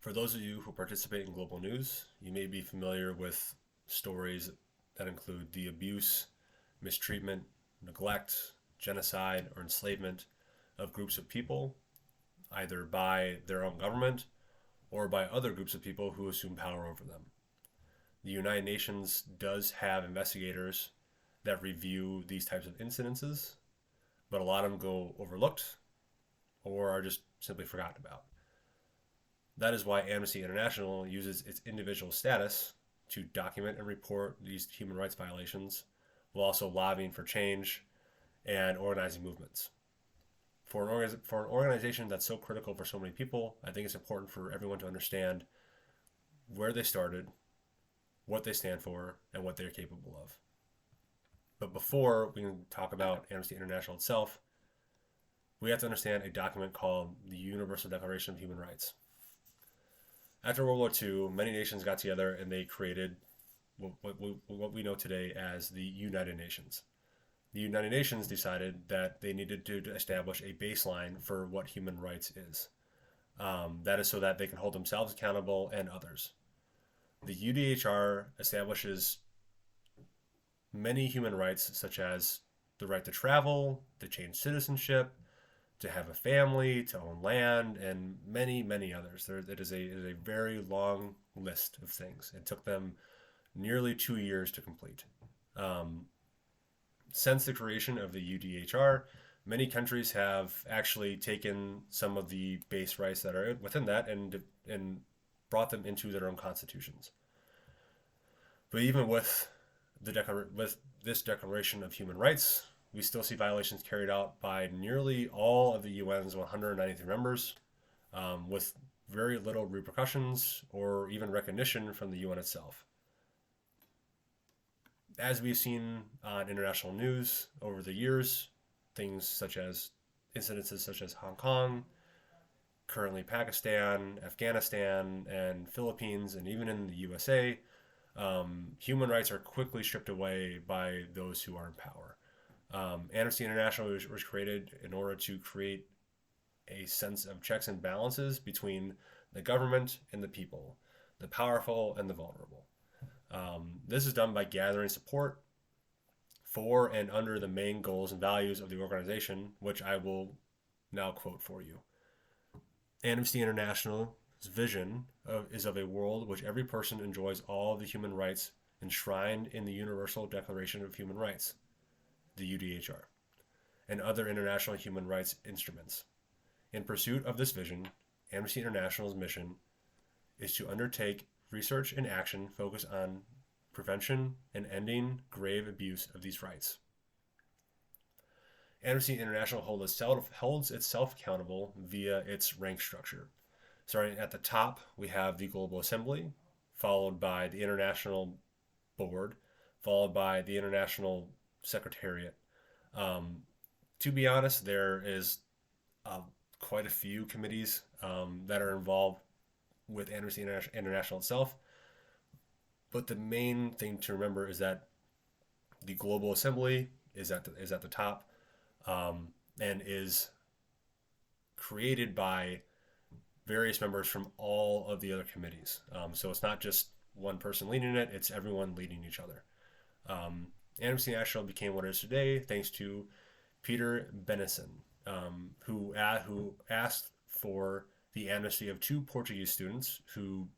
For those of you who participate in global news, you may be familiar with stories that include the abuse, mistreatment, neglect, genocide, or enslavement of groups of people, either by their own government or by other groups of people who assume power over them. The United Nations does have investigators that review these types of incidences, but a lot of them go overlooked or are just simply forgotten about. That is why Amnesty International uses its individual status to document and report these human rights violations while also lobbying for change and organizing movements. For an organization that's so critical for so many people, I think it's important for everyone to understand where they started, what they stand for, and what they're capable of. But before we can talk about Amnesty International itself, we have to understand a document called the Universal Declaration of Human Rights. After World War II, many nations got together and they created what we know today as the United Nations. The United Nations decided that they needed to establish a baseline for what human rights is. That is so that they can hold themselves accountable and others. The UDHR establishes many human rights, such as the right to travel, to change citizenship, to have a family, to own land, and many, many others. It is a very long list of things. It took them nearly 2 years to complete. Since the creation of the UDHR, many countries have actually taken some of the base rights that are within that and brought them into their own constitutions. But even with this Declaration of Human Rights, we still see violations carried out by nearly all of the UN's 193 members, with very little repercussions or even recognition from the UN itself. As we've seen on international news over the years, things such as incidences such as Hong Kong, currently Pakistan, Afghanistan, and Philippines, and even in the USA, human rights are quickly stripped away by those who are in power. Amnesty International was created in order to create a sense of checks and balances between the government and the people, the powerful and the vulnerable. This is done by gathering support for and under the main goals and values of the organization, which I will now quote for you. Amnesty International's vision is of a world in which every person enjoys all of the human rights enshrined in the Universal Declaration of Human Rights, the UDHR, and other international human rights instruments. In pursuit of this vision, Amnesty International's mission is to undertake research and action focused on prevention and ending grave abuse of these rights. Amnesty International holds itself accountable via its rank structure. Starting at the top, we have the Global Assembly, followed by the International Board, followed by the International Secretariat. To be honest, there is quite a few committees that are involved with Amnesty International itself. But the main thing to remember is that the Global Assembly is at the top, and is created by various members from all of the other committees. So it's not just one person leading it; it's everyone leading each other. Amnesty International became what it is today thanks to Peter Benison, who asked for the amnesty of two Portuguese students who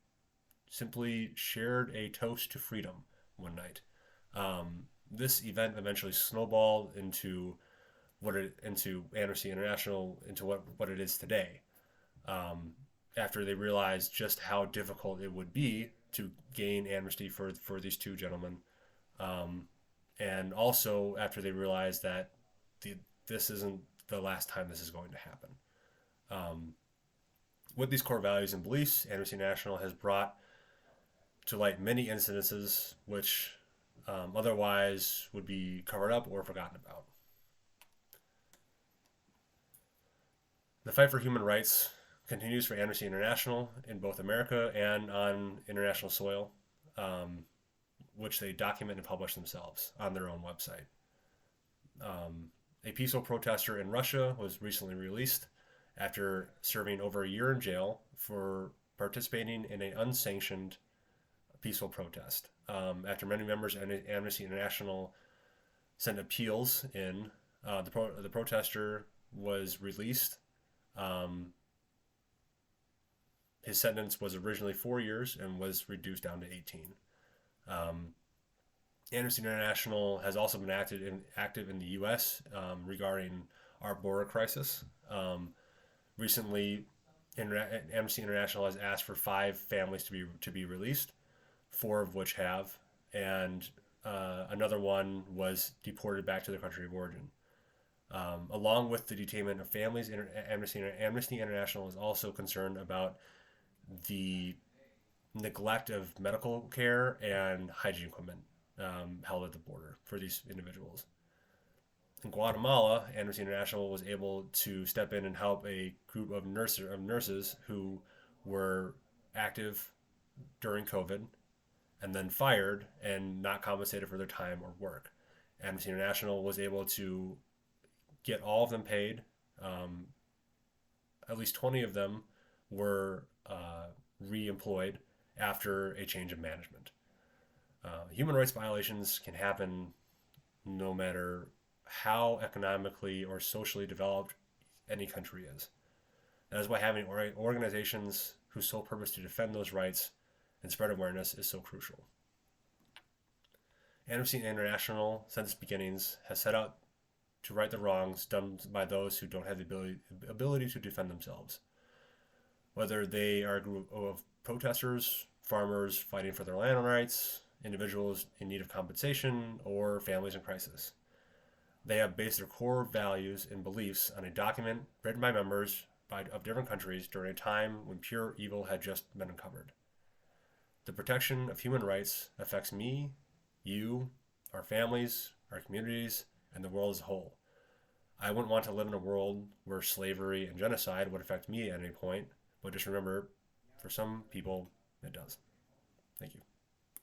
simply shared a toast to freedom one night. This event eventually snowballed into Amnesty International, into what it is today. After they realized just how difficult it would be to gain amnesty for these two gentlemen, and also after they realized that this isn't the last time this is going to happen. With these core values and beliefs, Amnesty International has brought to light many incidences which otherwise would be covered up or forgotten about. The fight for human rights continues for Amnesty International in both America and on international soil, which they document and publish themselves on their own website. A peaceful protester in Russia was recently released after serving over a year in jail for participating in an unsanctioned peaceful protest. After many members of Amnesty International sent appeals in, the protester was released. Um, his sentence was originally 4 years and was reduced down to 18. Um, Amnesty International has also been active in the U.S. Regarding our border crisis. Recently, Amnesty International has asked for 5 families to be released, 4 of which have, and another one was deported back to their country of origin. Along with the detainment of families, Amnesty International is also concerned about the neglect of medical care and hygiene equipment held at the border for these individuals. In Guatemala, Amnesty International was able to step in and help a group of nurses who were active during COVID and then fired and not compensated for their time or work. Amnesty International was able to get all of them paid. At least 20 of them were re-employed after a change of management. Human rights violations can happen no matter how economically or socially developed any country is. That is why having organizations whose sole purpose to defend those rights and spread awareness is so crucial. Amnesty International, since its beginnings, has set out to right the wrongs done by those who don't have the ability to defend themselves. Whether they are a group of protesters, farmers fighting for their land rights, individuals in need of compensation, or families in crisis. They have based their core values and beliefs on a document written by members of different countries during a time when pure evil had just been uncovered. The protection of human rights affects me, you, our families, our communities, and the world as a whole. I wouldn't want to live in a world where slavery and genocide would affect me at any point, but just remember, for some people, it does. Thank you.